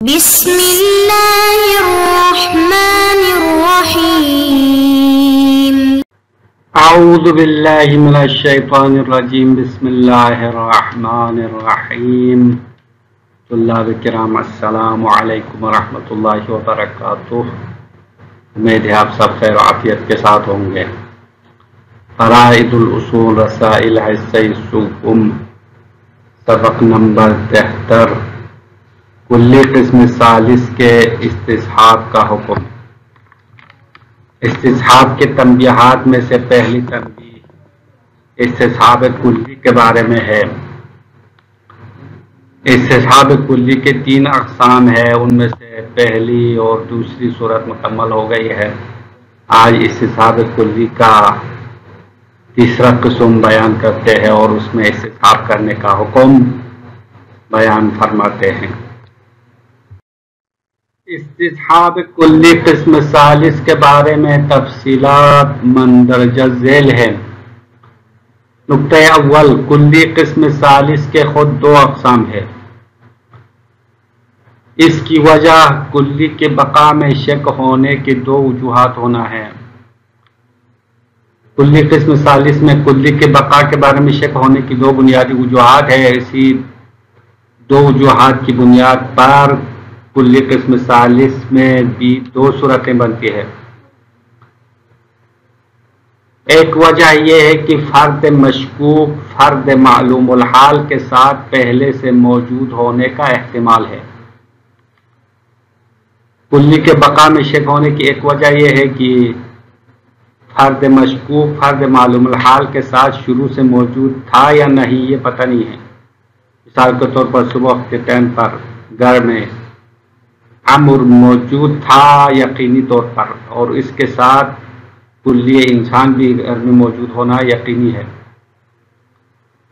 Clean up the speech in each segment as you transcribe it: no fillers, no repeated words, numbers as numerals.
بسم الله الرحمن الرحيم. اعوذ باللہ من الشیطان الرجیم. بسم اللہ الرحمن الرحیم. طلاب کرام السلام علیکم ورحمۃ اللہ وبرکاتہ. امید ہے آپ سب خیر و عافیت کے ساتھ ہوں گے. فرائض الاصول رسائل حصہ سوم سبق نمبر 73 کلی قسم ثالث کے استصحاب کا حکم. استصحاب کے تنبیہات میں سے پہلی تنبیہ استصحاب کلی کے بارے میں ہے. استصحاب کلی کے 3 اقسام ہیں، ان میں سے پہلی اور دوسری صورت مکمل ہو گئی ہے. آج استصحاب کلی کا تیسرا قسم بیان کرتے ہیں اور اس میں استصحاب کرنے کا حکم بیان فرماتے ہیں. استصحاب کلی قسم ثالث کے بارے میں تفصیلات مندرجہ ذیل ہیں. نقطہ اول، کلی قسم ثالث کے خود 2 اقسام ہیں. اس کی وجہ کلی کے بقا میں شک ہونے کے 2 وجوہات ہونا ہے. کلی قسم ثالث میں کلی کے بقا کے بارے میں شک ہونے کی 2 بنیادی وجوہات ہیں. اسی 2 وجوہات کی بنیاد پر کلی قسم ثالث میں بھی 2 صورتیں بنتی ہیں. ایک وجہ یہ ہے کہ فرد مشکوک فرد معلوم الحال کے ساتھ پہلے سے موجود ہونے کا احتمال ہے. کلی کے بقا میں شک ہونے کی ایک وجہ یہ ہے کہ فرد مشکوک فرد معلوم الحال کے ساتھ شروع سے موجود تھا یا نہیں یہ پتہ نہیں ہے. مثال کے طور پر صبح کے ٹائم پر گھر میں امر موجود تھا یقینی طور پر، اور اس کے ساتھ کلی انسان بھی گھر میں موجود ہونا یقینی ہے.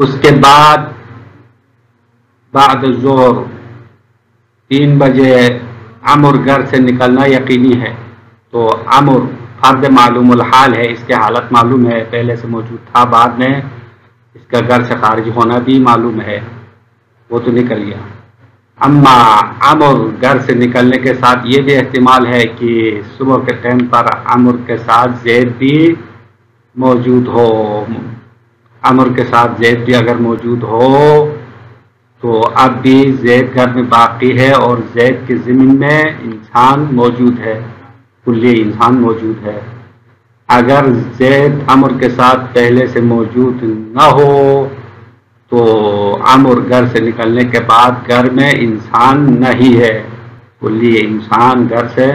اس کے بعد ظہر 3 بجے امر گھر سے نکلنا یقینی ہے. تو امر فرد معلوم الحال ہے، اس کے حالت معلوم ہے، پہلے سے موجود تھا، بعد میں اس کا گھر سے خارج ہونا بھی معلوم ہے، وہ تو نکل گیا. اما امر گھر سے نکلنے کے ساتھ یہ بھی احتمال ہے کہ صبح کے ٹائم پر امر کے ساتھ زید بھی موجود ہو. امر کے ساتھ زید بھی اگر موجود ہو تو اب بھی زید گھر میں باقی ہے اور زید کے ضمن میں انسان موجود ہے، کلی انسان موجود ہے. اگر زید امر کے ساتھ پہلے سے موجود نہ ہو تو امر گھر سے نکلنے کے بعد گھر میں انسان نہیں ہے، کلی انسان گھر سے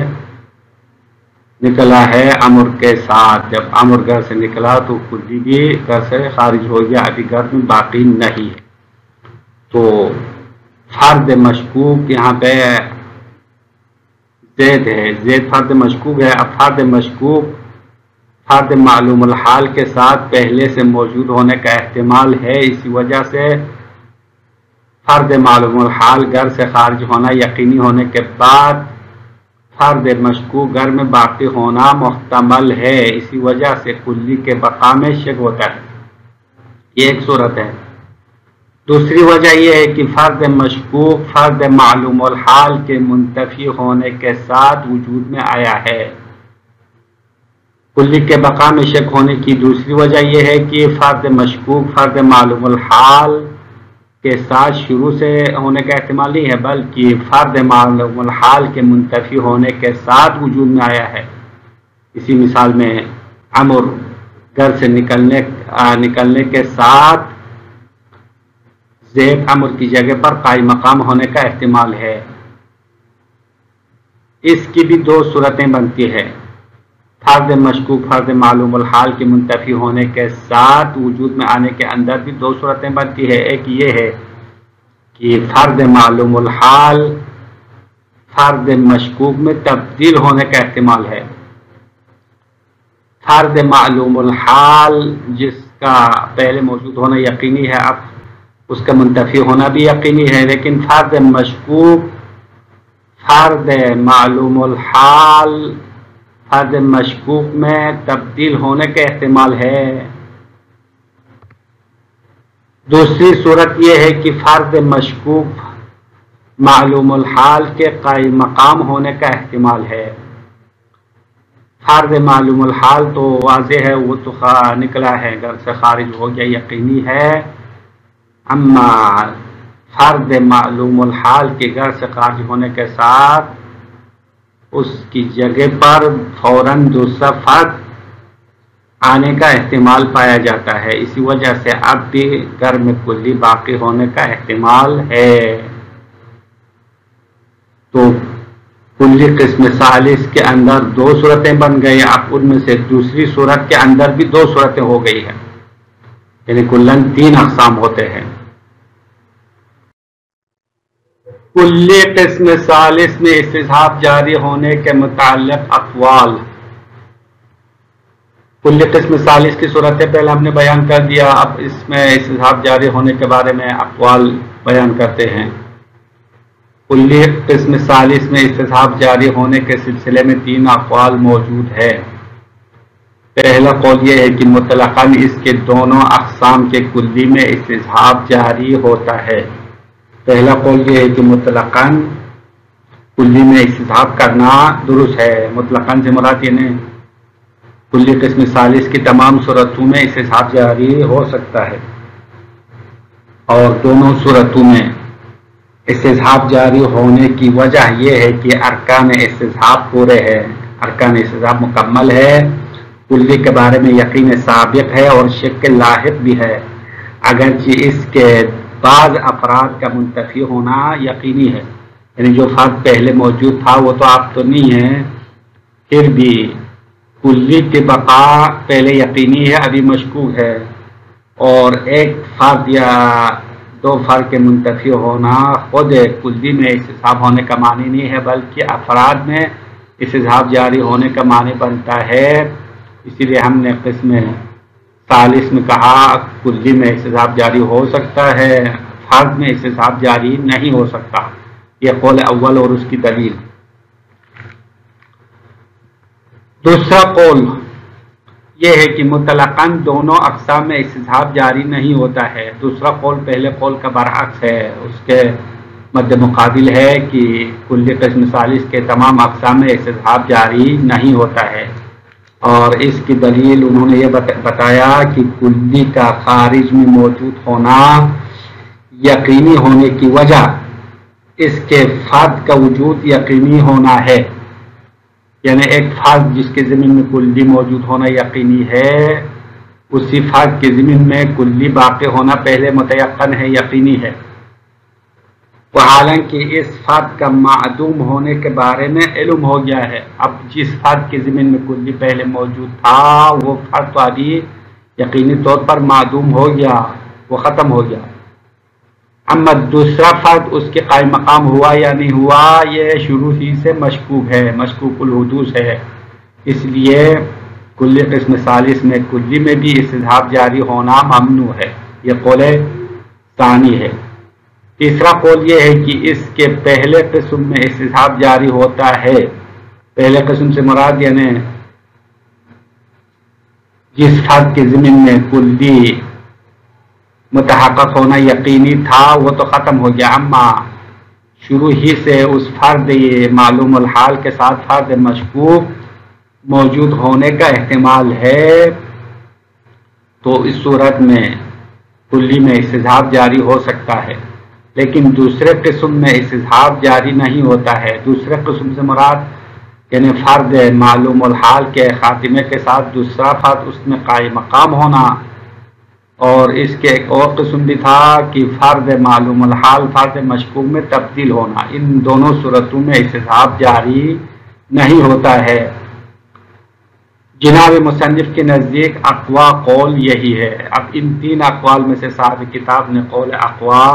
نکلا ہے امر کے ساتھ. جب امر گھر سے نکلا تو کلی بھی گھر سے خارج ہو گیا، ابھی گھر میں باقی نہیں ہے. تو فرد مشکوک یہاں پہ زید ہے، زید فرد مشکوک ہے. اب فرد مشکوک فرد معلوم الحال کے ساتھ پہلے سے موجود ہونے کا احتمال ہے، اسی وجہ سے فرد معلوم الحال گھر سے خارج ہونا یقینی ہونے کے بعد فرد مشکوک گھر میں باقی ہونا محتمل ہے، اسی وجہ سے کلی کے بقا میں شک ہوتا ہے. یہ ایک صورت ہے. دوسری وجہ یہ ہے کہ فرد مشکوک فرد معلوم الحال کے منتفی ہونے کے ساتھ وجود میں آیا ہے. کلی کے بقا میں شک ہونے کی دوسری وجہ یہ ہے کہ فرد مشکوک فرد معلوم الحال کے ساتھ شروع سے ہونے کا احتمال نہیں ہے، بلکہ فرد معلوم الحال کے منتفی ہونے کے ساتھ وجود میں آیا ہے. اسی مثال میں امر گھر سے نکلنے کے ساتھ زید امر کی جگہ پر قائم مقام ہونے کا احتمال ہے. اس کی بھی 2 صورتیں بنتی ہیں. فرد مشکوک فرد معلوم الحال کے منتفی ہونے کے ساتھ وجود میں آنے کے اندر بھی 2 صورتیں بنتی ہے. ایک یہ ہے کہ فرد معلوم الحال فرد مشکوک میں تبدیل ہونے کا احتمال ہے. فرد معلوم الحال جس کا پہلے موجود ہونا یقینی ہے، اب اس کا منتفی ہونا بھی یقینی ہے، لیکن فرد مشکوک فرد معلوم الحال فرد مشکوک میں تبدیل ہونے کا احتمال ہے. دوسری صورت یہ ہے کہ فرد مشکوک معلوم الحال کے قائم مقام ہونے کا احتمال ہے۔ فرد معلوم الحال تو واضح ہے، وہ تو نکلا ہے، گھر سے خارج ہو گیا، یقینی ہے۔ اما فرد معلوم الحال کے گھر سے خارج ہونے کے ساتھ اس کی جگہ پر فوراً دوسرا فرد آنے کا احتمال پایا جاتا ہے، اسی وجہ سے اب بھی گھر میں کلی باقی ہونے کا احتمال ہے۔ تو کلی قسم ثالث کے اندر دو صورتیں بن گئی، اب ان میں سے دوسری صورت کے اندر بھی دو صورتیں ہو گئی ہیں، یعنی کلاً 3 اقسام ہوتے ہیں۔ کلی قسم ثالث میں استصحاب جاری ہونے کے متعلق اقوال۔ کلی قسم ثالث کی صورتیں پہلے ہم نے بیان کر دیا، اب اس میں استصحاب جاری ہونے کے بارے میں اقوال بیان کرتے ہیں۔ کلی قسم ثالث میں استصحاب جاری ہونے کے سلسلے میں 3 اقوال موجود ہے۔ پہلا قول یہ ہے کہ مطلقاً اس کے دونوں اقسام کے کلی میں استصحاب جاری ہوتا ہے۔ پہلا قول یہ ہے کہ مطلقاً کلی میں استصحاب کرنا درست ہے۔ مطلقاً سے مراد یہ نہیں، کلی قسم ثالث کی تمام صورتوں میں استصحاب جاری ہو سکتا ہے، اور دونوں صورتوں میں استصحاب جاری ہونے کی وجہ یہ ہے کہ ارکان استصحاب پورے ہیں، ارکان استصحاب مکمل ہے، کلی کے بارے میں یقین سابق ہے اور شک لاحق بھی ہے، اگرچہ اس کے بعض افراد کا منتفی ہونا یقینی ہے، یعنی جو فرد پہلے موجود تھا وہ تو اب تو نہیں ہے، پھر بھی کلی کی بقا پہلے یقینی ہے، ابھی مشکوک ہے، اور ایک فرد یا 2 فرد کے منتفی ہونا خود کلی میں استصحاب ہونے کا معنی نہیں ہے، بلکہ افراد میں استصحاب جاری ہونے کا معنی بنتا ہے۔ اسی لیے ہم نے قسم ثالث میں کہا کلی میں استصحاب جاری ہو سکتا ہے، فرد میں استصحاب جاری نہیں ہو سکتا، یہ قول اول اور اس کی دلیل۔ دوسرا قول یہ ہے کہ مطلقاً دونوں اقسام میں استصحاب جاری نہیں ہوتا ہے۔ دوسرا قول پہلے قول کا برعکس ہے، اس کے مد مقابل ہے کہ کلی قسم ثالث کے تمام اقسام میں استصحاب جاری نہیں ہوتا ہے، اور اس کی دلیل انہوں نے یہ بتایا کہ کلی کا خارج میں موجود ہونا یقینی ہونے کی وجہ اس کے فرد کا وجود یقینی ہونا ہے، یعنی ایک فرد جس کے ضمن میں کلی موجود ہونا یقینی ہے، اسی فرد کے ضمن میں کلی باقی ہونا پہلے متیقن ہے، یقینی ہے، وہ حالانکہ اس فرد کا معدوم ہونے کے بارے میں علم ہو گیا ہے۔ اب جس فرد کے ضمن میں کلی پہلے موجود تھا وہ فرد تو ابھی یقینی طور پر معدوم ہو گیا، وہ ختم ہو گیا، اما دوسرا فرد اس کے قائم مقام ہوا یا نہیں ہوا یہ شروع ہی سے مشکوک ہے، مشکوک الحدوث ہے، اس لیے کلی قسم ثالث میں کلی میں بھی استصحاب جاری ہونا ممنوع ہے، یہ قول ثانی ہے۔ تیسرا قول یہ ہے کہ اس کے پہلے قسم میں استصحاب جاری ہوتا ہے، پہلے قسم سے مراد یعنی جس فرد کے ضمن میں کلی متحقق ہونا یقینی تھا وہ تو ختم ہو گیا، اما شروع ہی سے اس فرد معلوم الحال کے ساتھ فرد مشکوک موجود ہونے کا احتمال ہے، تو اس صورت میں کلی میں استصحاب جاری ہو سکتا ہے، لیکن دوسرے قسم میں استصحاب جاری نہیں ہوتا ہے۔ دوسرے قسم سے مراد یعنی فرد معلوم الحال کے خاتمے کے ساتھ دوسرا فرد اس میں قائم مقام ہونا، اور اس کے ایک اور قسم بھی تھا کہ فرد معلوم الحال فرد مشکوک میں تبدیل ہونا، ان دونوں صورتوں میں استصحاب جاری نہیں ہوتا ہے۔ جناب مصنف کے نزدیک اقوا قول یہی ہے۔ اب ان 3 اقوال میں سے صاحب کتاب نے قول اقوا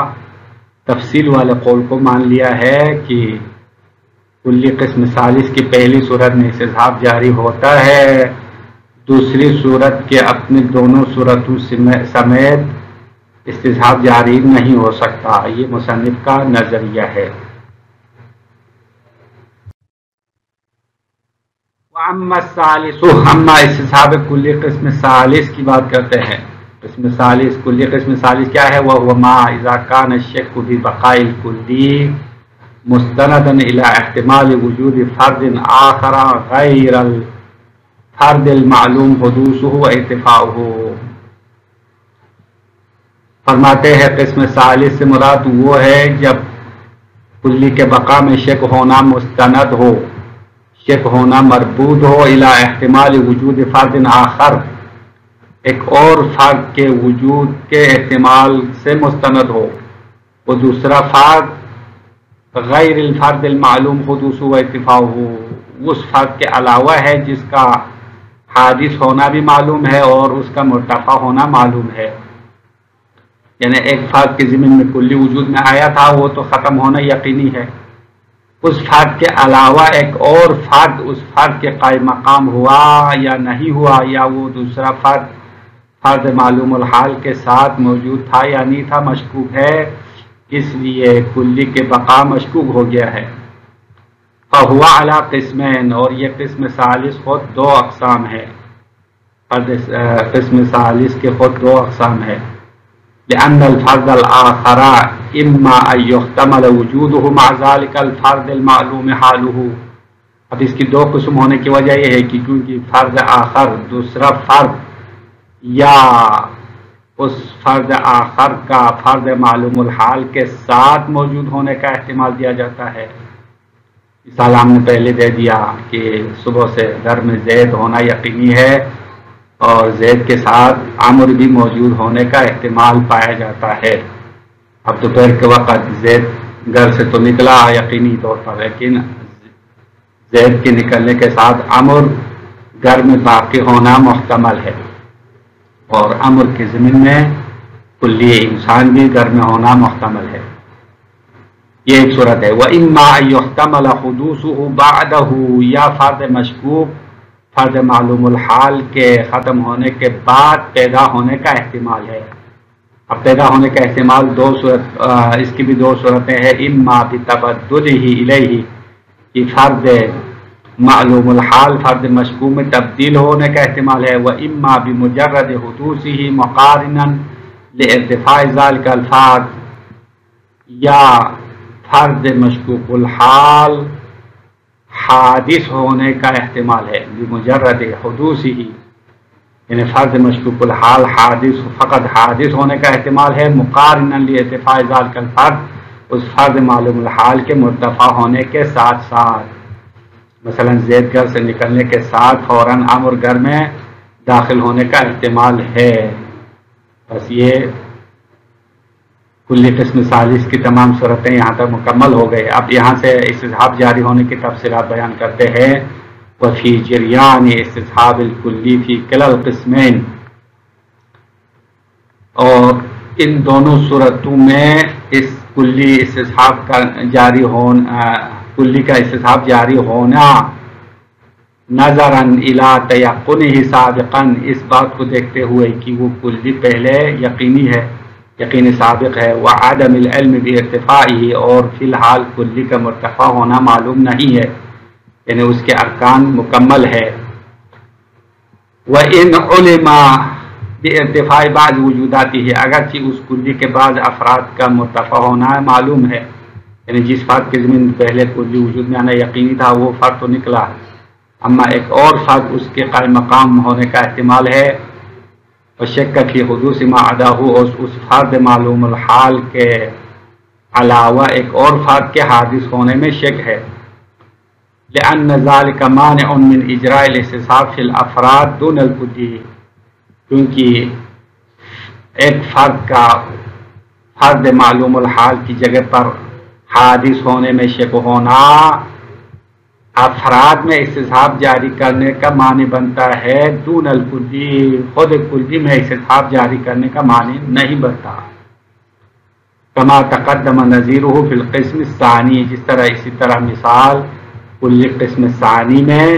تفصیل والے قول کو مان لیا ہے کہ کلی قسم ثالث کی پہلی صورت میں استصحاب جاری ہوتا ہے، دوسری صورت کے اپنے دونوں صورتوں سمیت استصحاب جاری نہیں ہو سکتا، یہ مصنف کا نظریہ ہے۔ وَأَمَّا الثَّالِثُ، اما استصحاب کلی قسم ثالث کی بات کرتے ہیں۔ قسم ثالث، کلی قسم ثالث کیا ہے؟ وَهُوَ مَا إِذَا كَانَ الشَّكُّ بِبَقَاءِ الْكُلِّ مستندن الی احتمال وجود فرد آخر غیر الفرد المعلوم حدوثہ و ارتفاعہ۔ فرماتے ہیں قسم ثالث سے مراد وہ ہے جب کلی کے بقا میں شک ہونا مستند ہو، شک ہونا مربوط ہو الی احتمال وجود فرد آخر، ایک اور فرد کے وجود کے احتمال سے مستند ہو، وہ دوسرا فرد غیر الفرد المعلوم حدوث و ارتفاع ہو، اس فرد کے علاوہ ہے جس کا حادث ہونا بھی معلوم ہے اور اس کا مرتفع ہونا معلوم ہے۔ یعنی ایک فرد کے ضمن میں کلی وجود میں آیا تھا، وہ تو ختم ہونا یقینی ہے، اس فرد کے علاوہ ایک اور فرد اس فرد کے قائم مقام ہوا یا نہیں ہوا، یا وہ دوسرا فرد معلوم الحال کے ساتھ موجود تھا یا نہیں تھا، مشکوک ہے، اس لیے کلی کے بقا مشکوک ہو گیا ہے۔ فہو علی قسمین، اور یہ قسم ثالث خود دو اقسام ہے، قسم ثالث کے خود دو اقسام ہے۔ لأن الفرد الآخر اما ان يحتمل وجوده مع ذلك الفرد المعلوم حاله، اب اس کی دو قسم ہونے کی وجہ یہ ہے کہ کیونکہ فرد آخر دوسرا فرد یا اس فرد آخر کا فرد معلوم الحال کے ساتھ موجود ہونے کا احتمال دیا جاتا ہے۔ مثال ہم نے پہلے دے دیا کہ صبح سے گھر میں زید ہونا یقینی ہے اور زید کے ساتھ عمر بھی موجود ہونے کا احتمال پایا جاتا ہے۔ اب دوپہر کے وقت زید گھر سے تو نکلا یقینی طور پر، لیکن زید کے نکلنے کے ساتھ عمر گھر میں باقی ہونا محتمل ہے، اور عمر کے ضمن میں کلی انسان بھی گھر میں ہونا محتمل ہے۔ یہ ایک صورت ہے۔ وَإِمَّا أَن يُحْتَمَلَ حُدُوثُهُ بَعْدَهُ، یا فرد مشکوک فرد معلوم الحال کے ختم ہونے کے بعد پیدا ہونے کا احتمال ہے۔ اب پیدا ہونے کا احتمال اس کی بھی دو صورتیں ہیں، اما بتبدلہ الیہ، کہ فرد معلوم الحال فرد مشکوک میں تبدیل ہونے کا احتمال ہے، واما بمجرد حدوثہ مقارنا لارتفاع ذلک الفرد، یا فرد مشکوک الحال حادث ہونے کا احتمال ہے، بمجرد حدوثہ، یعنی فرد مشکوک الحال فقط حادث ہونے کا احتمال ہے، مقارنا لارتفاع ذلک الفرد، اس فرد معلوم الحال کے مرتفع ہونے کے ساتھ ساتھ۔ مثلا زید گھر سے نکلنے کے ساتھ فوراً عمر گھر میں داخل ہونے کا احتمال ہے۔ بس یہ کلی قسم ثالث کی تمام صورتیں یہاں تک مکمل ہو گئے۔ اب یہاں سے استصحاب جاری ہونے کی تفصیلات بیان کرتے ہیں۔ وفی جریان استصحاب الکلی فی کلا القسمین، اور ان دونوں صورتوں میں اس کلی استصحاب کا جاری ہونا، کلی کا استصحاب جاری ہونا نظراً الی تیقنہ سابقاً، اس بات کو دیکھتے ہوئے کہ وہ کلی پہلے یقینی ہے، یقین سابق ہے، وعدم العلم بارتفاعہ، اور فی الحال کلی کا مرتفع ہونا معلوم نہیں ہے، یعنی اس کے ارکان مکمل ہے۔ وَإِنْ عُلِمَ بارتفاع بعض وجوداتہ، اگرچہ اس کلی کے بعض افراد کا مرتفع ہونا معلوم ہے، یعنی جس فرد کے ضمن پہلے کلی وجود میں آنا یقینی تھا وہ فرد تو نکلا، اما ایک اور فرد اس کے قائم مقام ہونے کا احتمال ہے، وشک فی حدوث ما عداہ، اس فرد معلوم الحال کے علاوہ ایک اور فرد کے حادث ہونے میں شک ہے، لأن ذلك مانع من اجراء الاستصحاب فی الافراد دون الکلی، کیونکہ ایک فرد کا فرد معلوم الحال کی جگہ پر حادث ہونے میں شک ہونا افراد میں استصحاب جاری کرنے کا معنی بنتا ہے، دون الکلی، خود کلی میں استصحاب جاری کرنے کا معنی نہیں بنتا۔ کما تقدم نظیرہ فی القسم الثانی، جس طرح اسی طرح مثال کلی قسم ثانی میں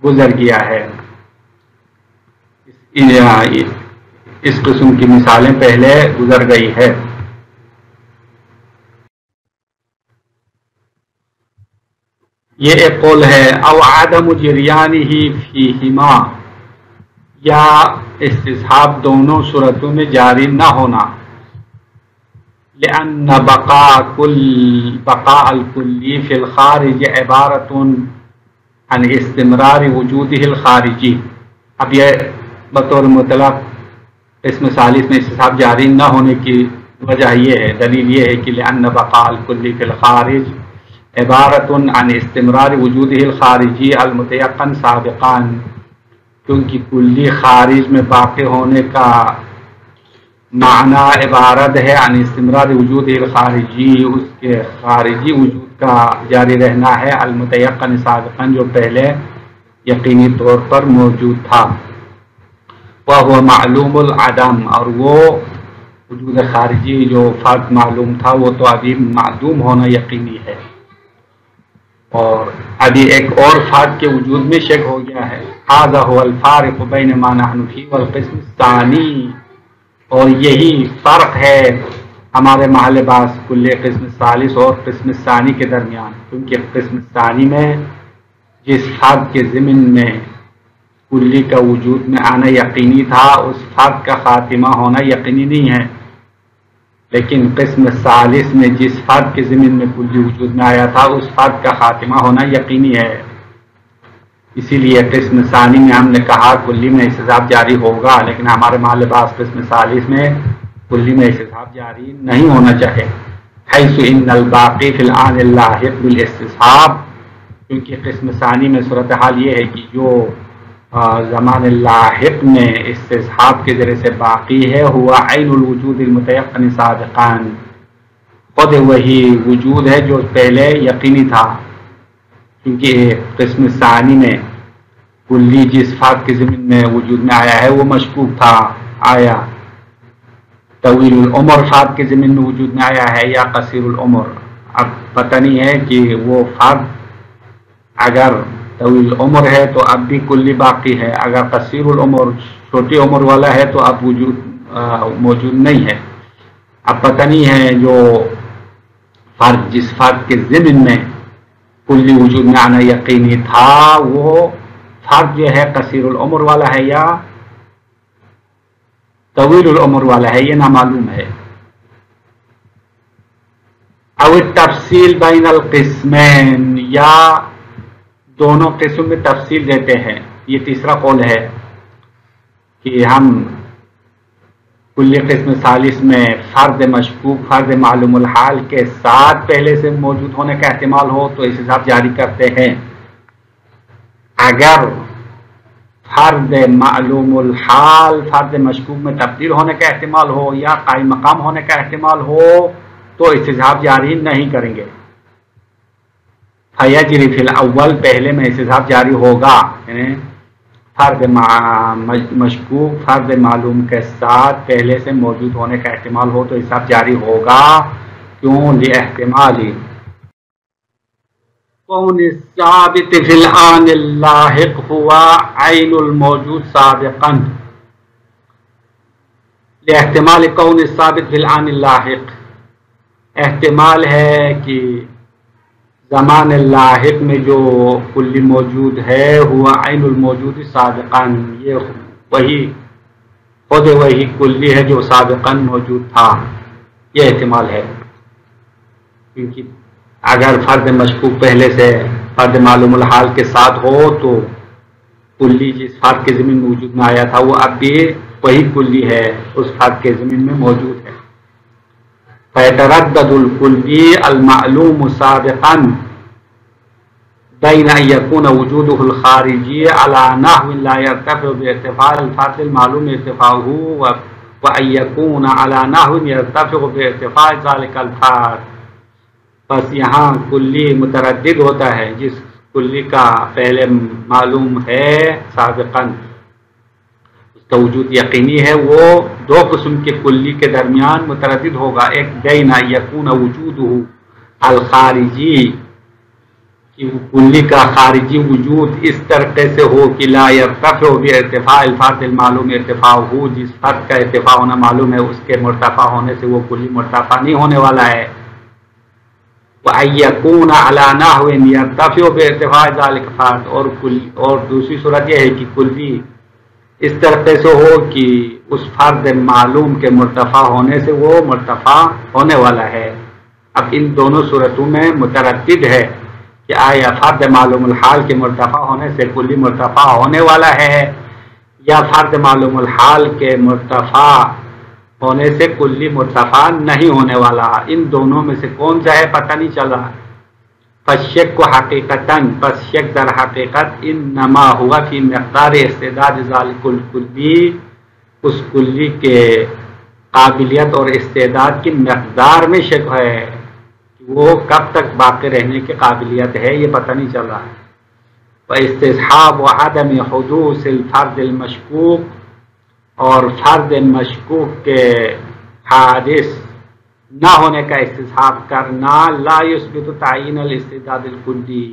گزر گیا ہے۔ اس قسم کی مثالیں پہلے گزر گئی ہے۔ یہ ایک قول ہے، او عدم جریانہ فیہما، یا استصحاب دونوں صورتوں میں جاری نہ ہونا، لأن بقاء الكلي في الخارج عبارة عن استمرار وجوده الخارجی. اب یہ بطور مطلق قسم ثالث میں استصحاب جاری نہ ہونے کی وجہ یہ ہے، دلیل یہ ہے کہ لأن بقاء الكلي في الخارج عبارة عن استمرار وجوده الخارجی المتيقن سابقا، کیونکہ کلی خارج میں باقی ہونے کا معنی عبارت ہے عن استمرار وجود الخارجی، اس کے خارجی وجود کا جاری رہنا ہے، المتيقن سابقا جو پہلے یقینی طور پر موجود تھا، وهو معلوم العدم، اور وہ وجود خارجی جو فرد معلوم تھا وہ تو ابھی معدوم ہونا یقینی ہے، اور ابھی ایک اور فرد کے وجود میں شک ہو گیا ہے. هذا هو الفارق بین ما نحن فيه والقسم الثانی، اور یہی فرق ہے ہمارے محل باس کل قسم ثالث اور قسم ثانی کے درمیان، کیونکہ قسم ثانی میں جس فرد کے ضمن میں کلی کا وجود میں آنا یقینی تھا اس فرد کا خاتمہ ہونا یقینی نہیں ہے، لیکن قسم ثالث میں جس فرد کے ضمن میں کلی وجود میں آیا تھا اس فرد کا خاتمہ ہونا یقینی ہے. اسی لیے قسم ثانی میں ہم نے کہا کلی میں استصحاب جاری ہوگا، لیکن ہمارے محل باس قسم ثالث میں کلی میں استصحاب جاری نہیں ہونا چاہے. حیث ان الباقی فی الآن اللاحق بالاستصحاب، کیونکہ قسم ثانی میں صورتحال یہ ہے کہ جو زمان لاحق میں استصحاب کے ذریعے سے باقی ہے ہوا عین الوجود المتيقن سابقا، خود وہی وجود ہے جو پہلے یقینی تھا، کیونکہ قسم ثانی میں کلی جس فرد کے ضمن میں وجود میں آیا ہے وہ مشکوک تھا، آیا طویل العمر فرد کے ضمن میں وجود میں آیا ہے یا قصیر العمر. اب پتہ نہیں ہے کہ وہ فرد اگر طویل العمر ہے تو اب بھی کلی باقی ہے، اگر قصیر العمر چھوٹی عمر والا ہے تو اب وجود موجود نہیں ہے. اب پتہ نہیں ہے جو فرد جس فرد کے ضمن میں کلی وجود میں آنا یقینی تھا وہ فرد جو ہے قصیر العمر والا ہے یا طویل العمر والا ہے، یہ نامعلوم ہے. او التفصیل بین القسمین، یا دونوں قسم میں تفصیل دیتے ہیں. یہ تیسرا قول ہے کہ ہم کلی قسم ثالث میں فرد مشکوک فرد معلوم الحال کے ساتھ پہلے سے موجود ہونے کا احتمال ہو تو استصحاب جاری کرتے ہیں. اگر فرد معلوم الحال فرد مشکوک میں تبدیل ہونے کا احتمال ہو یا قائم مقام ہونے کا احتمال ہو تو استصحاب جاری نہیں کریں گے. فیجری فی الاول، پہلے میں استصحاب جاری ہوگا، یعنی فرد مشکوک فرد معلوم کے ساتھ پہلے سے موجود ہونے کا احتمال ہو تو استصحاب جاری ہوگا. کیوں؟ لاحتمال کون الثابت فی الآن اللاحق ہوا عین الموجود سابقا، لاحتمال کون الثابت فی الآن اللاحق، احتمال ہے کہ زمان لاحق میں جو کلی موجود ہے ہوا عین الموجود سابقا، یہ وہی خود وہی کلی ہے جو سابقا موجود تھا، یہ احتمال ہے. کیونکہ اگر فرد مشکوک پہلے سے فرد معلوم الحال کے ساتھ ہو تو کلی جس فرد کے ضمن میں وجود میں آیا تھا وہ اب بھی وہی کلی ہے اس فرد کے ضمن میں موجود ہے. فَيَتَرَدَّدُ الْكُلِّ الْمَعْلُومُ سَابِقًا بَيْنَ أَنْ يَكُونَ وُجُودُهُ الْخَارِجِيُّ عَلَى نَحْوٍ لَا يَرْتَفِعُ بِارْتِفَاعِ الْفَرْدِ الْمَعْلُومِ ارْتِفَاعُهُ وَأَنْ يَكُونَ عَلَى نَحْوٍ يَرْتَفِعُ بِارْتِفَاعِ ذَلِكَ الْفَرْدِ. بس یہاں کلی متردد ہوتا ہے، جس کلی کا پہلے معلوم ہے سابقاً اس کا وجود یقینی ہے، وہ دو قسم کے کلی کے درمیان متردد ہوگا. ایک بین یکون وجودہ الخارجی، کہ کلی کا خارجی وجود اس طریقے سے ہو کہ لا یرتفع بارتفاع الفرد المعلوم ارتفاع ہو، جس فرد کا ارتفاع ہونا معلوم ہے اس کے مرتفع ہونے سے وہ کلی مرتفع نہیں ہونے والا ہے. وَأَنْ يَكُونَ عَلَى نَحْوٍ يَرْتَفِعُ بِارْتِفَاعِ ذَلِكَ الْفَرْدِ، اور دوسری صورت یہ ہے کہ کلی اس طریقے سے ہو کہ اس فرد معلوم کے مرتفع ہونے سے وہ مرتفع ہونے والا ہے۔ اب ان دونوں صورتوں میں متردد ہے کہ آیا فرد معلوم الحال کے مرتفع ہونے سے کلی مرتفع ہونے والا ہے یا فرد معلوم الحال کے مرتفع ہونے سے کلی مرتفع نہیں ہونے والا۔ ان دونوں میں سے کون سا ہے پتہ نہیں چلا۔ پس شک کو حقیقتاً پس شک در حقیقت انما ہوا فی مقدار استعداد ذالک الکلی، اس کلی کے قابلیت اور استعداد کی مقدار میں شک ہے، وہ کب تک باقی رہنے کی قابلیت ہے یہ پتہ نہیں چل رہا ہے۔ استصحاب و عدم حدوث الفرد المشکوک، اور فرد مشکوک کے حادث نہ ہونے کا استصحاب کرنا لا یثبت تعین الاستعداد الکلی،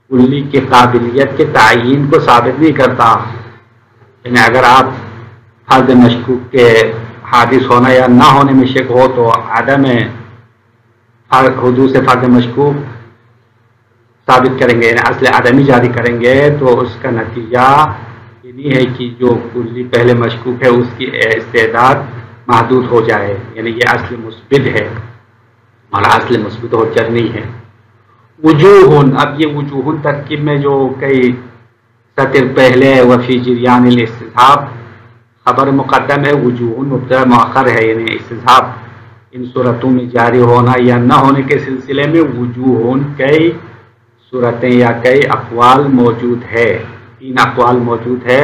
کلی کی قابلیت کے تعین کو ثابت نہیں کرتا۔ یعنی اگر آپ فرد مشکوک کے حادث ہونا یا نہ ہونے میں شک ہو تو عدم حدوث فرد مشکوک ثابت کریں گے، یعنی اصل عدمی جاری کریں گے، تو اس کا نتیجہ یہ نہیں ہے کہ جو کلی پہلے مشکوک ہے اس کی استعداد محدود ہو جائے، یعنی یہ اصل مثبت ہے، ہمارا اصل مثبت حجت نہیں ہے۔ وجوہن، اب یہ وجوہن ترکیب میں جو کئی سطر پہلے وفی جریان الاستصحاب خبر مقدم ہے، وجوہن مبتدا مؤخر ہے، یعنی استصحاب ان صورتوں میں جاری ہونا یا نہ ہونے کے سلسلے میں وجوہن کئی صورتیں یا کئی اقوال موجود ہے، تین اقوال موجود ہے۔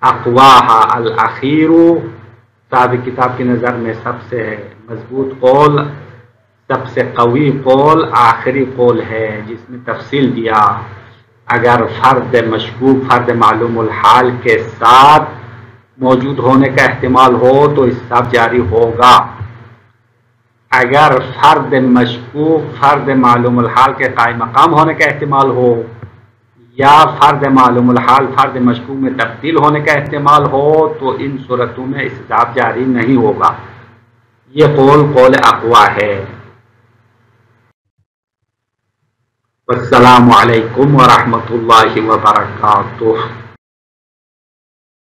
اقواہا الاخیر، صاحب کتاب کی نظر میں سب سے مضبوط قول، سب سے قوی قول آخری قول ہے جس میں تفصیل دیا اگر فرد مشکوک فرد معلوم الحال کے ساتھ موجود ہونے کا احتمال ہو تو استصحاب جاری ہوگا، اگر فرد مشکوک فرد معلوم الحال کے قائم مقام ہونے کا احتمال ہو یا فرد معلوم الحال فرد مشکوک میں تبدیل ہونے کا احتمال ہو تو ان صورتوں میں استصحاب جاری نہیں ہوگا۔ یہ قول اقوا ہے۔ السلام علیکم ورحمۃ اللہ وبرکاتہ۔